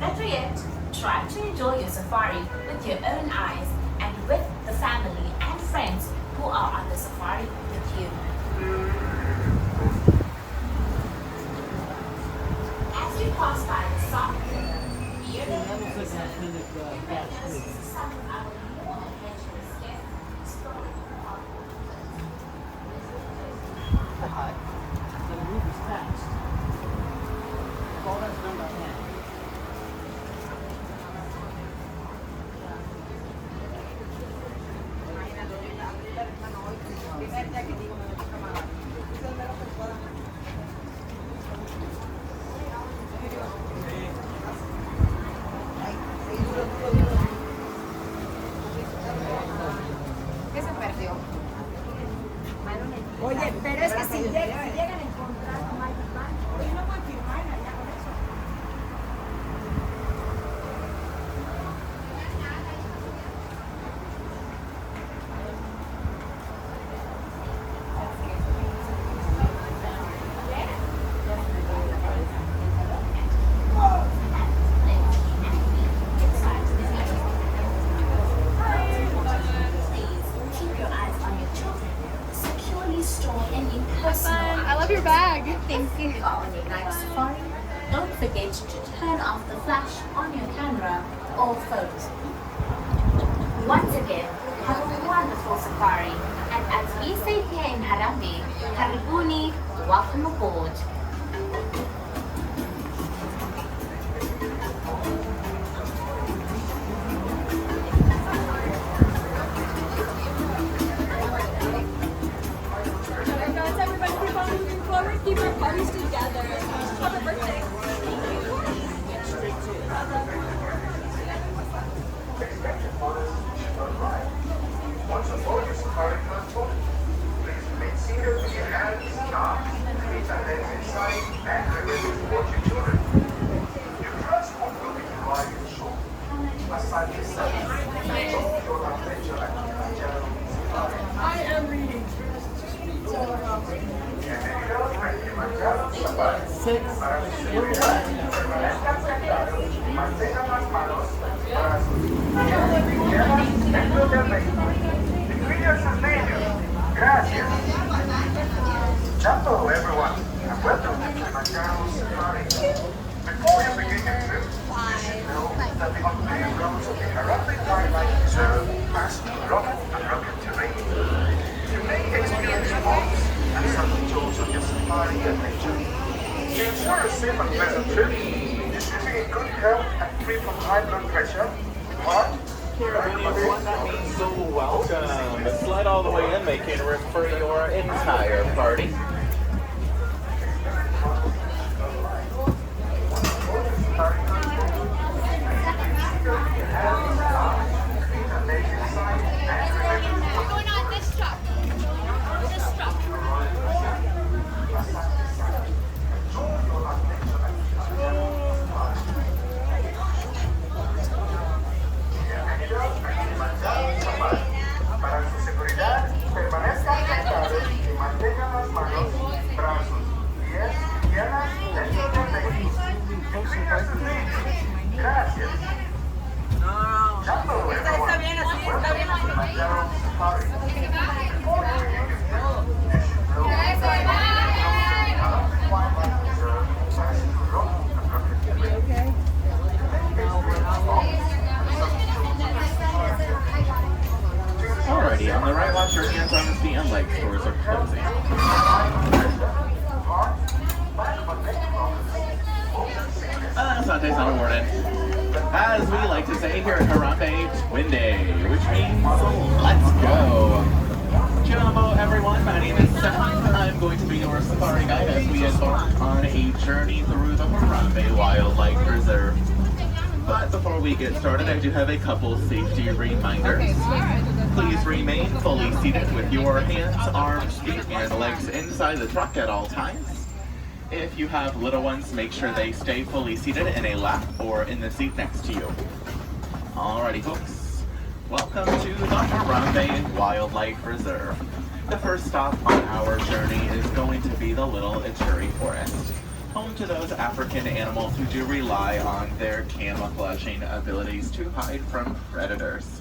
Better yet, try to enjoy your safari with your own eyes and with the family and friends who are on the safari with you. As you pass by the Safi, hear the some of our more adventurous guests exploring our Hi. The move is fast. Call that number again. ¿Qué se perdió? Oye, pero es que si llegan a encontrar a Mike Van, hoy no pueden firmar allá con eso. I love your bag. Thank you. If you are on your night safari, don't forget to turn off the flash on your camera or phone. Once again, have a wonderful safari. And as we say here in Harambee, Karibuni, welcome aboard. Keep our parties together. Happy birthday. Once aboard your safari transport, please remain seated with your hands up, feet and legs inside, and remember to watch your children. Your transport will be provided shortly. Aside from this, your adventure at Kilimanjaro Safari. I am reading. Mantengan las manos para sus izquierdas dentro del vehículo. Ingredients as needed. Gracias. Hello everyone, and welcome to Kilimanjaro Safari. Before you begin your trip, you should know that the unpaved roads of the Giraffe Wildlife Reserve pass through rough and rugged terrain. You may experience falls and sudden jolts on your safari adventure. To ensure a safe and pleasant trip, you should be in good health and free from high blood pressure, heart, Everyone, that means so welcome. Slide all the way in, making room for your entire party. Your hands up, feet and legs Kilimanjaro safari. Before you begin your trip, you should know that the wildlife reserve has rough and rugged terrain. Alrighty, on the right, wash your hands on the feet and legs. Doors are closing. Sante's not awarded. As we like to say here at Harambe, Twin Day, which means let's go. Jumbo, everyone. My name is Safi. I'm going to be your safari guide as we embark on a journey through the Harambe Wildlife Reserve. But before we get started, I do have a couple safety reminders. Please remain fully seated with your hands, arms, feet, and legs inside the truck at all times. If you have little ones, make sure they stay fully seated in a lap or in the seat next to you. Alrighty, folks. Welcome to the Harambe Wildlife Reserve. The first stop on our journey is going to be the Little Ituri Forest, home to those African animals who do rely on their camouflaging abilities to hide from predators.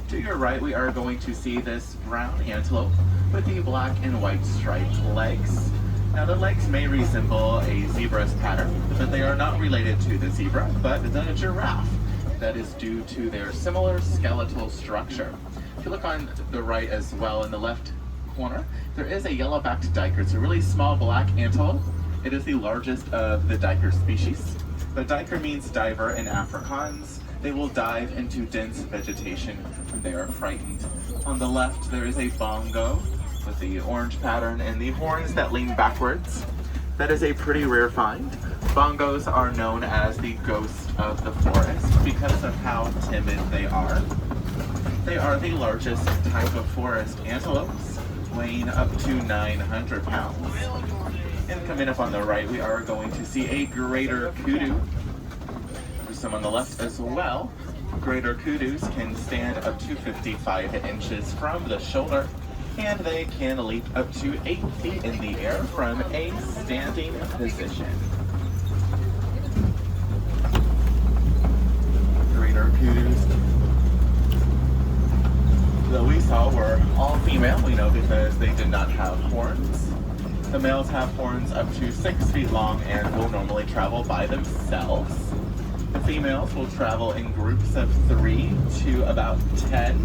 To your right, we are going to see this brown antelope with the black and white striped legs. Now, the legs may resemble a zebra's pattern, but they are not related to the zebra, but the giraffe. That is due to their similar skeletal structure. If you look on the right as well, in the left corner, there is a yellow-backed duiker. It's a really small black antelope. It is the largest of the duiker species. The duiker means diver in Afrikaans. They will dive into dense vegetation when they are frightened. On the left, there is a bongo with the orange pattern and the horns that lean backwards. That is a pretty rare find. Bongos are known as the ghost of the forest because of how timid they are. They are the largest type of forest antelopes, weighing up to 900 pounds. And coming up on the right, we are going to see a greater kudu. There's some on the left as well. Greater kudus can stand up to 55 inches from the shoulder, and they can leap up to 8 feet in the air from a standing position. Greater kudus that we saw were all female, we know, because they did not have horns. The males have horns up to 6 feet long and will normally travel by themselves. The females will travel in groups of 3 to about 10.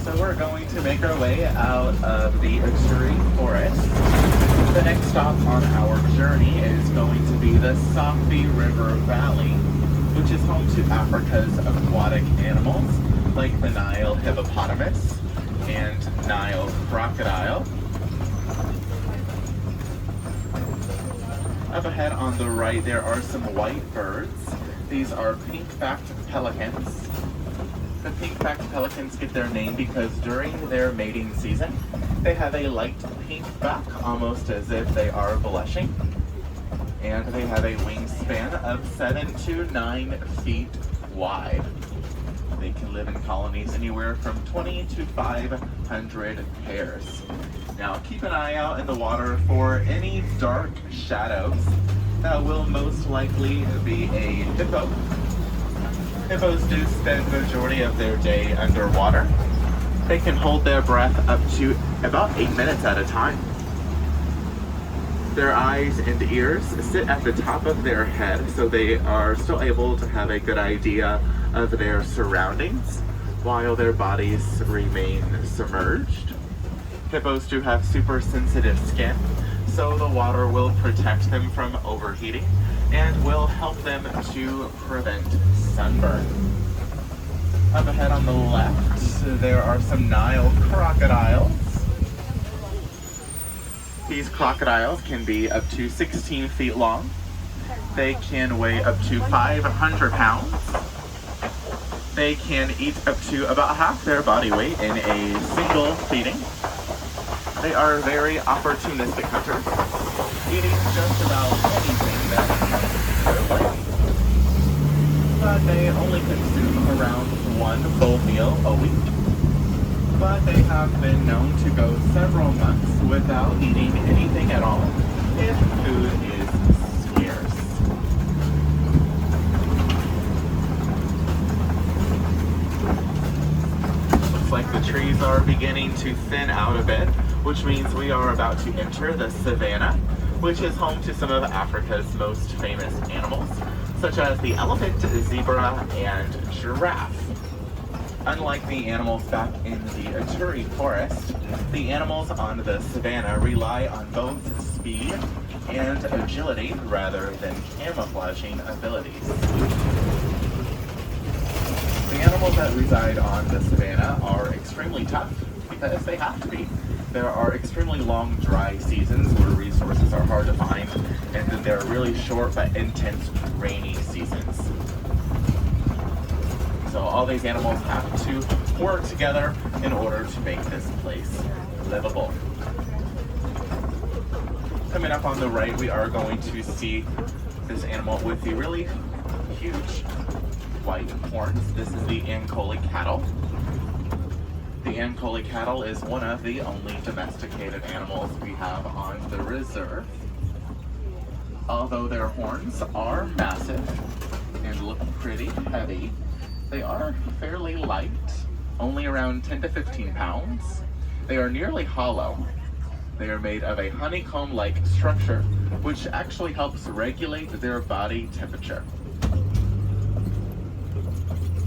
So we're going to make our way out of the Ituri Forest. The next stop on our journey is going to be the Safi River Valley, which is home to Africa's aquatic animals like the Nile hippopotamus and Nile crocodile. Up ahead on the right, there are some white birds. These are pink-backed pelicans. The pink-backed pelicans get their name because during their mating season, they have a light pink back, almost as if they are blushing. And they have a wingspan of 7 to 9 feet wide. They can live in colonies anywhere from 20 to 500 pairs. Now keep an eye out in the water for any dark shadows. That will most likely be a hippo. Hippos do spend the majority of their day underwater. They can hold their breath up to about 8 minutes at a time. Their eyes and ears sit at the top of their head, so they are still able to have a good idea of their surroundings while their bodies remain submerged. Hippos do have super sensitive skin, so the water will protect them from overheating and will help them to prevent sunburn. Up ahead on the left, there are some Nile crocodiles. These crocodiles can be up to 16 feet long. They can weigh up to 500 pounds. They can eat up to about half their body weight in a single feeding. They are very opportunistic hunters, eating just about anything that comes their way. But they only consume around 1 full meal a week. but they have been known to go several months without eating anything at all if food is scarce. Looks like the trees are beginning to thin out a bit, which means we are about to enter the Savannah, which is home to some of Africa's most famous animals, such as the elephant, zebra, and giraffe. Unlike the animals back in the Ituri Forest, the animals on the Savannah rely on both speed and agility rather than camouflaging abilities. The animals that reside on the Savannah are extremely tough because they have to be. There are extremely long dry seasons where resources are hard to find, and then there are really short but intense rainy seasons. So all these animals have to work together in order to make this place livable. Coming up on the right, we are going to see this animal with the really huge white horns. This is the Ankole cattle. The Ankole cattle is one of the only domesticated animals we have on the reserve. Although their horns are massive and look pretty heavy, they are fairly light, only around 10 to 15 pounds. They are nearly hollow. They are made of a honeycomb-like structure, which actually helps regulate their body temperature.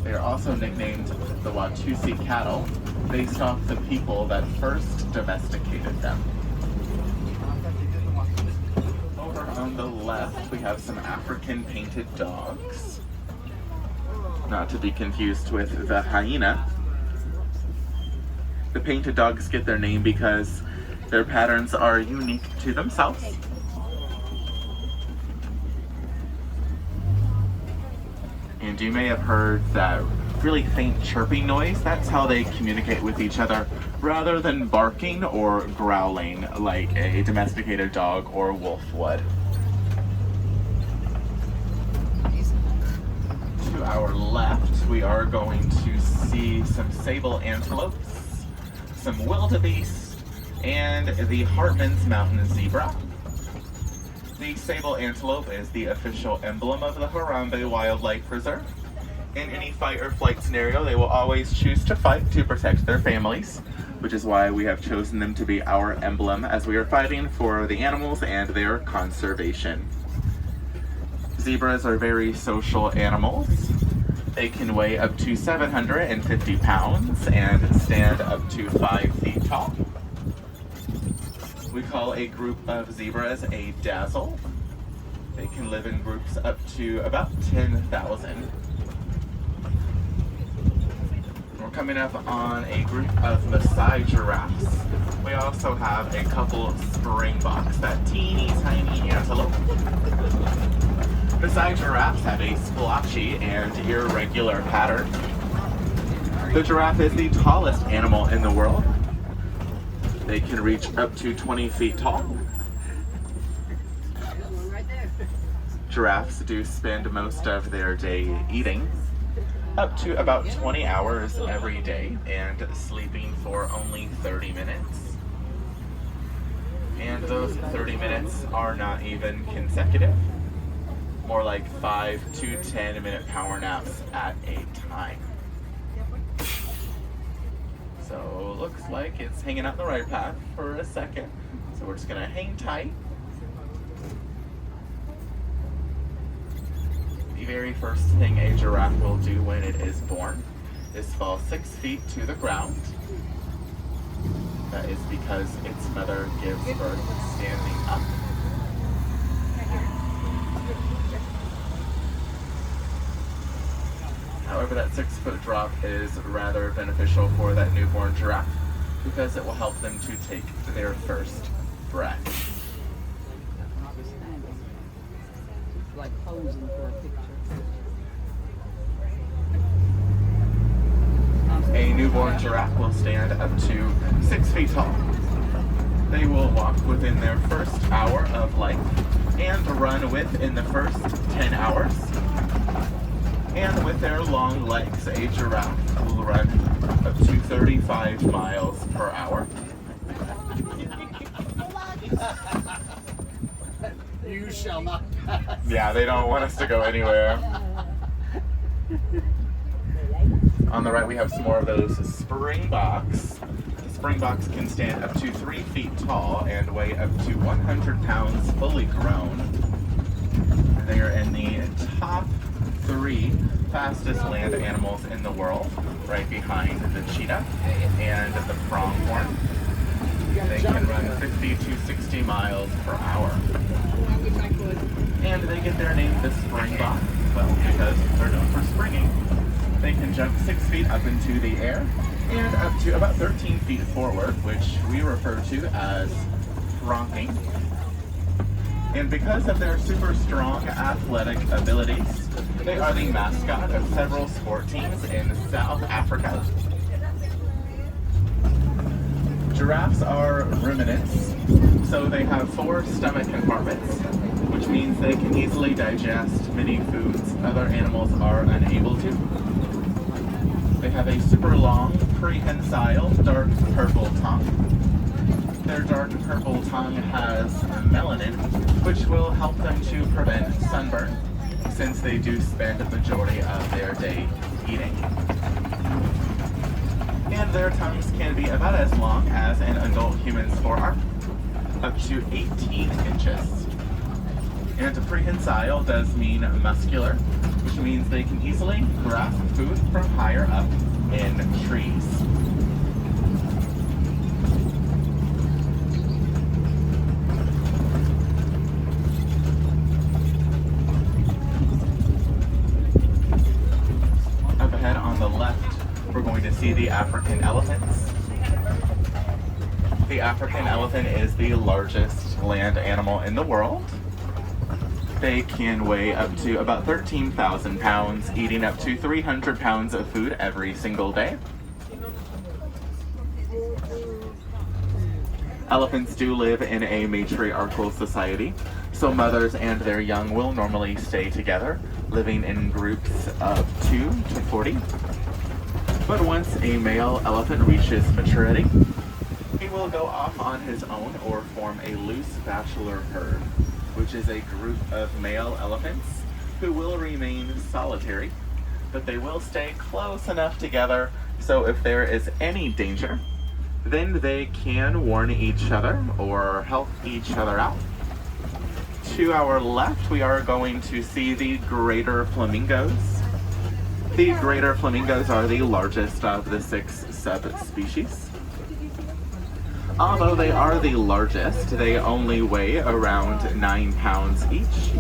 They are also nicknamed the Watusi cattle, based off the people that first domesticated them. Over on the left, we have some African painted dogs. Not to be confused with the hyena. The painted dogs get their name because their patterns are unique to themselves. And you may have heard that really faint chirping noise. That's how they communicate with each other, rather than barking or growling like a domesticated dog or wolf would. To our left, we are going to see some sable antelopes, some wildebeest, and the Hartman's mountain zebra. The sable antelope is the official emblem of the Harambe Wildlife Reserve. In any fight or flight scenario, they will always choose to fight to protect their families, which is why we have chosen them to be our emblem as we are fighting for the animals and their conservation. Zebras are very social animals. They can weigh up to 750 pounds and stand up to 5 feet tall. We call a group of zebras a dazzle. They can live in groups up to about 10,000. We're coming up on a group of Maasai giraffes. We also have a couple springboks, that teeny tiny antelope. Maasai giraffes have a splotchy and irregular pattern. The giraffe is the tallest animal in the world. They can reach up to 20 feet tall. Giraffes do spend most of their day eating, up to about 20 hours every day, and sleeping for only 30 minutes. And those 30 minutes are not even consecutive. More like 5 to 10 minute power naps at a time. So looks like it's hanging out the right path for a second. So we're just gonna hang tight. The very first thing a giraffe will do when it is born is fall 6 feet to the ground. That is because its mother gives birth standing up. However, that 6-foot drop is rather beneficial for that newborn giraffe because it will help them to take their first breath. It's like posing for a picture. A newborn giraffe will stand up to 6 feet tall. They will walk within their first hour of life and run within the first 10 hours. And with their long legs, a giraffe will run up to 35 miles per hour. You shall not pass. Yeah, they don't want us to go anywhere. On the right, we have some more of those springboks. Springboks can stand up to 3 feet tall and weigh up to 100 pounds fully grown. They are in the top 3 fastest land animals in the world, right behind the cheetah and the pronghorn. They can run 50 to 60 miles per hour. And they get their name, the springbok, well, because they're known for springing. They can jump 6 feet up into the air and up to about 13 feet forward, which we refer to as fronking. And because of their super strong athletic abilities, they are the mascot of several sport teams in South Africa. Giraffes are ruminants, so they have 4 stomach compartments, which means they can easily digest many foods other animals are unable to. They have a super long, prehensile, dark purple tongue. Their dark purple tongue has melanin, which will help them to prevent sunburn, since they do spend the majority of their day eating. And their tongues can be about as long as an adult human's forearm, up to 18 inches. And prehensile does mean muscular, which means they can easily grasp food from higher up in trees. Up ahead on the left, we're going to see the African elephants. The African elephant is the largest land animal in the world. They can weigh up to about 13,000 pounds, eating up to 300 pounds of food every single day. Elephants do live in a matriarchal society, so mothers and their young will normally stay together, living in groups of 2 to 40. But once a male elephant reaches maturity, he will go off on his own or form a loose bachelor herd, which is a group of male elephants who will remain solitary, but they will stay close enough together so if there is any danger, then they can warn each other or help each other out. To our left, we are going to see the greater flamingos. The greater flamingos are the largest of the 6 subspecies. Although they are the largest, they only weigh around 9 pounds each.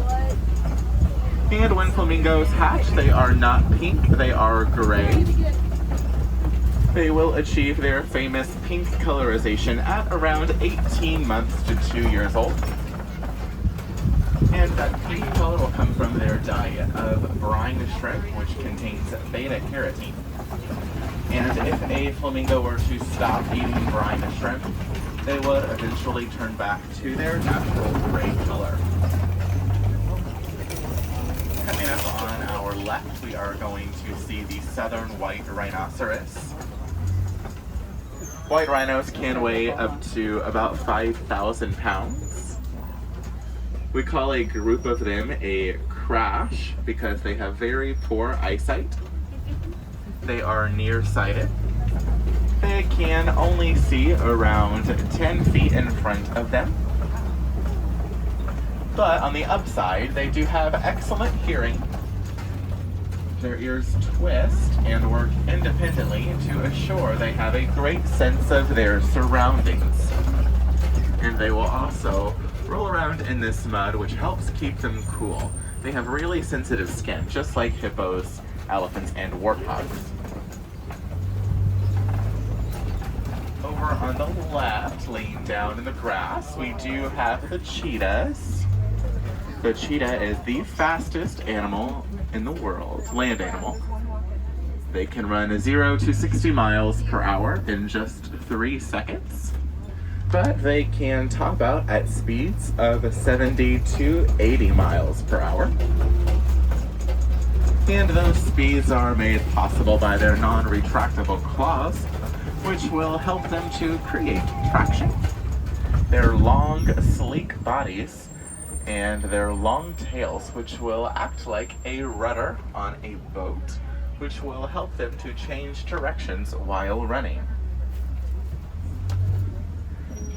And when flamingos hatch, they are not pink, they are gray. They will achieve their famous pink colorization at around 18 months to 2 years old. And that pink color will come from their diet of brine shrimp, which contains beta-carotene. And if a flamingo were to stop eating brine shrimp, they would eventually turn back to their natural gray color. Coming up on our left, we are going to see the southern white rhinoceros. White rhinos can weigh up to about 5,000 pounds. We call a group of them a crash because they have very poor eyesight. They are nearsighted. They can only see around 10 feet in front of them. But on the upside, they do have excellent hearing. Their ears twist and work independently to assure they have a great sense of their surroundings. And they will also roll around in this mud, which helps keep them cool. They have really sensitive skin, just like hippos, elephants, and warthogs. Over on the left, laying down in the grass, we do have the cheetahs. The cheetah is the fastest animal in the world, land animal. They can run 0 to 60 miles per hour in just 3 seconds. But they can top out at speeds of 70 to 80 miles per hour. And those speeds are made possible by their non-retractable claws, which will help them to create traction. Their long, sleek bodies and their long tails, which will act like a rudder on a boat, which will help them to change directions while running.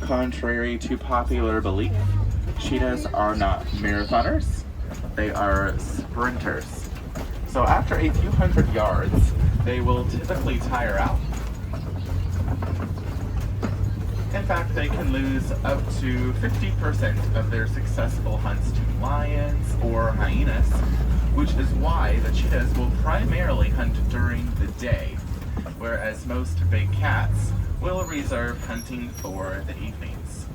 Contrary to popular belief, cheetahs are not marathoners, they are sprinters. So after a few hundred yards, they will typically tire out. In fact, they can lose up to 50% of their successful hunts to lions or hyenas, which is why the cheetahs will primarily hunt during the day, whereas most big cats will reserve hunting for the evenings.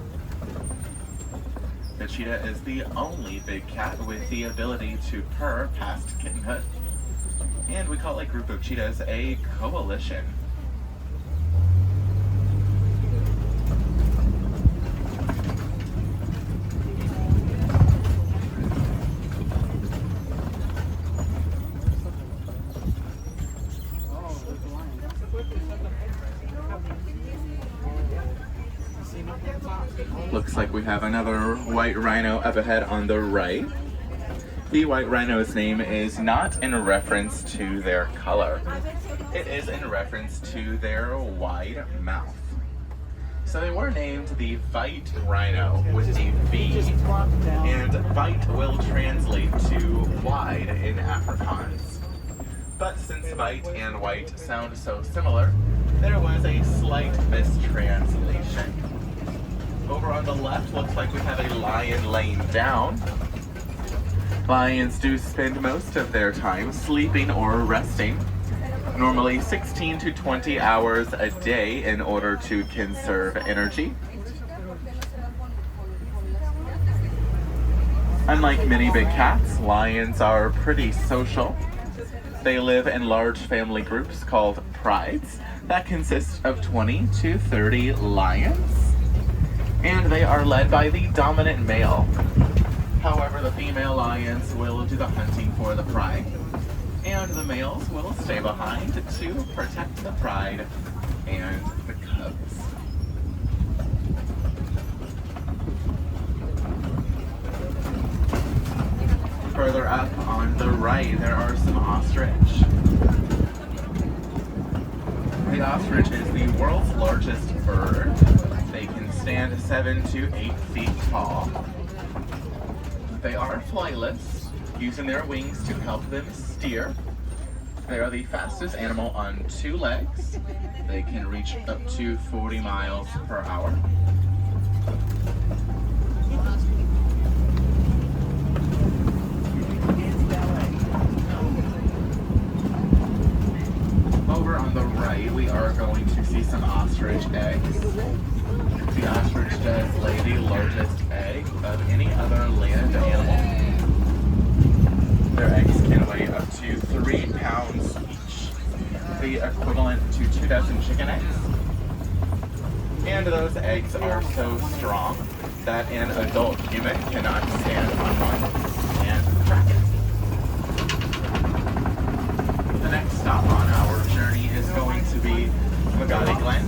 The cheetah is the only big cat with the ability to purr past kittenhood, and we call a group of cheetahs a coalition. Looks like we have another white rhino up ahead on the right. The white rhino's name is not in reference to their color. It is in reference to their wide mouth. So they were named the white rhino with a V, and white will translate to wide in Afrikaans. But since white and white sound so similar, there was a slight mistranslation. Over on the left, looks like we have a lion laying down. Lions do spend most of their time sleeping or resting, normally 16 to 20 hours a day in order to conserve energy. Unlike many big cats, lions are pretty social. They live in large family groups called prides that consist of 20 to 30 lions. And they are led by the dominant male. However, the female lions will do the hunting for the pride, and the males will stay behind to protect the pride and the cubs. Further up on the right, there are some ostrich. The ostrich is the world's largest bird. They can stand 7 to 8 feet tall. They are flightless, using their wings to help them steer. They are the fastest animal on 2 legs. They can reach up to 40 miles per hour. Over on the right, we are going to see some ostrich eggs. The ostrich does lay the largest egg of any other land animal. Their eggs can weigh up to 3 pounds each, the equivalent to 2 dozen chicken eggs. And those eggs are so strong that an adult human cannot stand on one and crack it. The next stop on our journey is going to be Magadi Glen.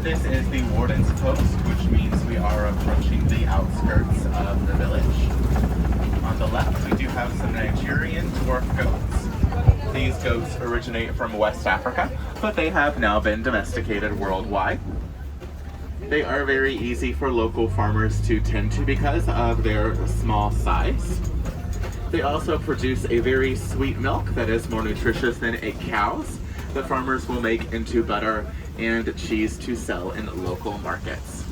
This is the Warden's Post, which means we are approaching the outskirts of the village. On the left, we do have some Nigerian dwarf goats. These goats originate from West Africa, but they have now been domesticated worldwide. They are very easy for local farmers to tend to because of their small size. They also produce a very sweet milk that is more nutritious than a cow's. The farmers will make into butter and cheese to sell in local markets.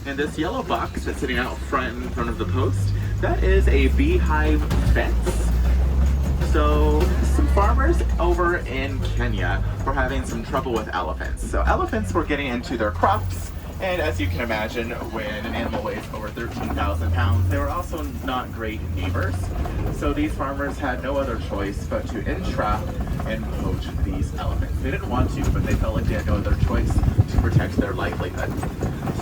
And this yellow box that's sitting out front in front of the post, that is a beehive fence. So some farmers over in Kenya were having some trouble with elephants. So elephants were getting into their crops, and as you can imagine, when an animal weighs over 13,000 pounds, they were also not great neighbors. So these farmers had no other choice but to entrap and poach these elephants. They didn't want to, but they felt like they had no other choice to protect their livelihood.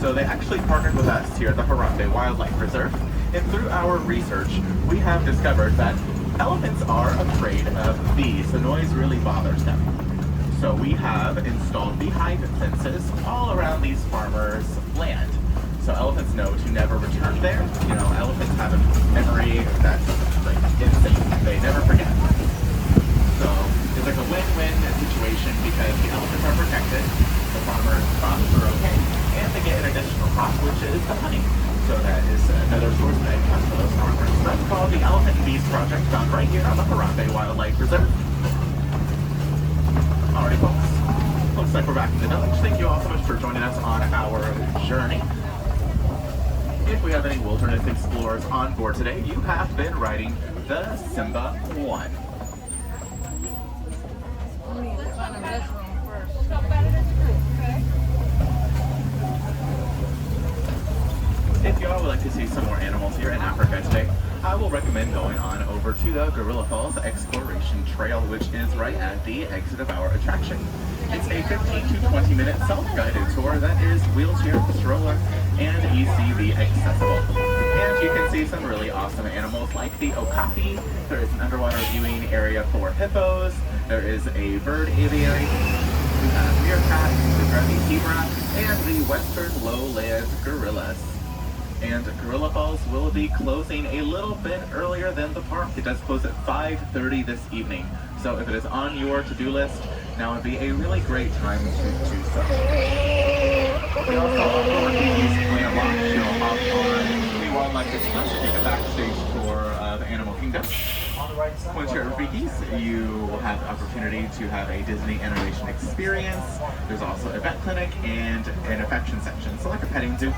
So they actually partnered with us here at the Harambe Wildlife Reserve, and through our research, we have discovered that Elephants are afraid of bees. The noise really bothers them. So we have installed beehive fences all around these farmers' land. So elephants know to never return there. You know, elephants have a memory that's like insane. They never forget. So it's like a win-win situation because the elephants are protected, the farmers' crops are okay, and they get an additional crop, which is the honey. So that is another source of income for those farmers. That's called the Elephant and Bees Project, found right here on the Harambe Wildlife Reserve. Alrighty, folks. Looks like we're back in the village. Thank you all so much for joining us on our journey. If we have any wilderness explorers on board today, you have been riding the Simba 1. If y'all would like to see some more animals here in Africa today, I will recommend going on over to the Gorilla Falls Exploration Trail, which is right at the exit of our attraction. It's a 15 to 20 minute self-guided tour that is wheelchair, stroller, and ECV accessible. And you can see some really awesome animals like the okapi. There is an underwater viewing area for hippos. There is a bird aviary. We have meerkats, the Giraffe zebra, and the western lowland gorillas. And Gorilla Falls will be closing a little bit earlier than the park. It does close at 5:30 this evening. So if it is on your to-do list, now would be a really great time to do so. We also offer these plant launch, you know, hop on the Wildlife Express to take a backstage tour of Animal Kingdom. Once you're at Riki's, you will have the opportunity to have a Disney animation experience. There's also a vet clinic and an affection section, so like a petting zoo.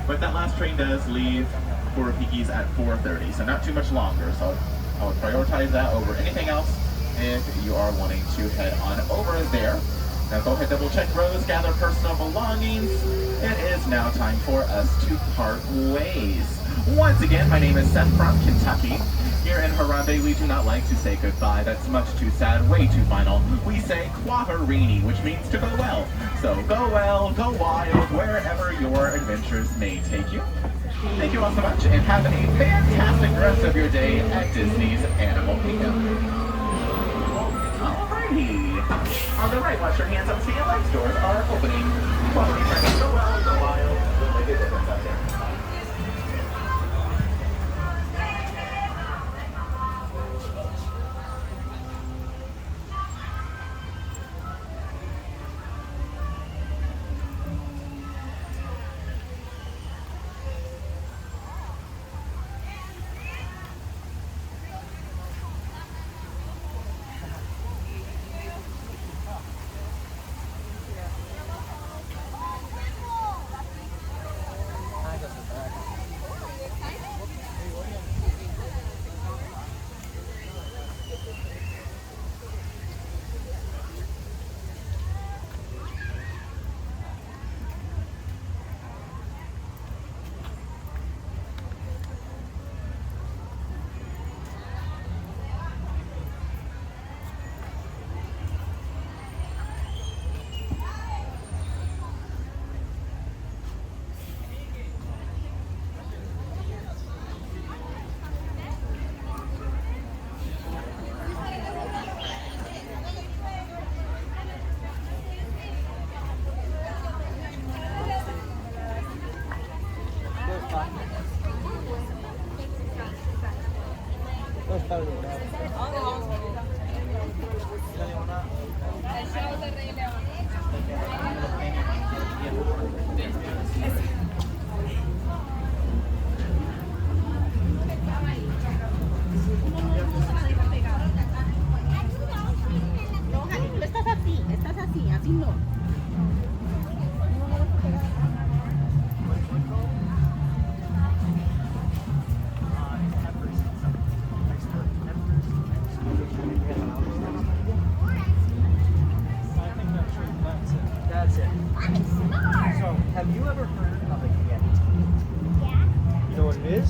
But that last train does leave for Rafiki's at 4:30, so not too much longer. So I would prioritize that over anything else if you are wanting to head on over there. Now go ahead, double check rows, gather personal belongings. It is now time for us to part ways. Once again, my name is Seth from Kentucky. Here in Harambe, we do not like to say goodbye. That's much too sad, way too final. We say kwaherini, which means to go well. So go well, go wild, wherever your adventures may take you. Thank you all so much, and have a fantastic rest of your day at Disney's Animal Kingdom. Alrighty. On the right, wash your hands up, see your legs. Doors are opening. Quality friends, go well, go wild. We'll make a difference out there. Have you ever heard of a Yeti? Yeah. You know what it is?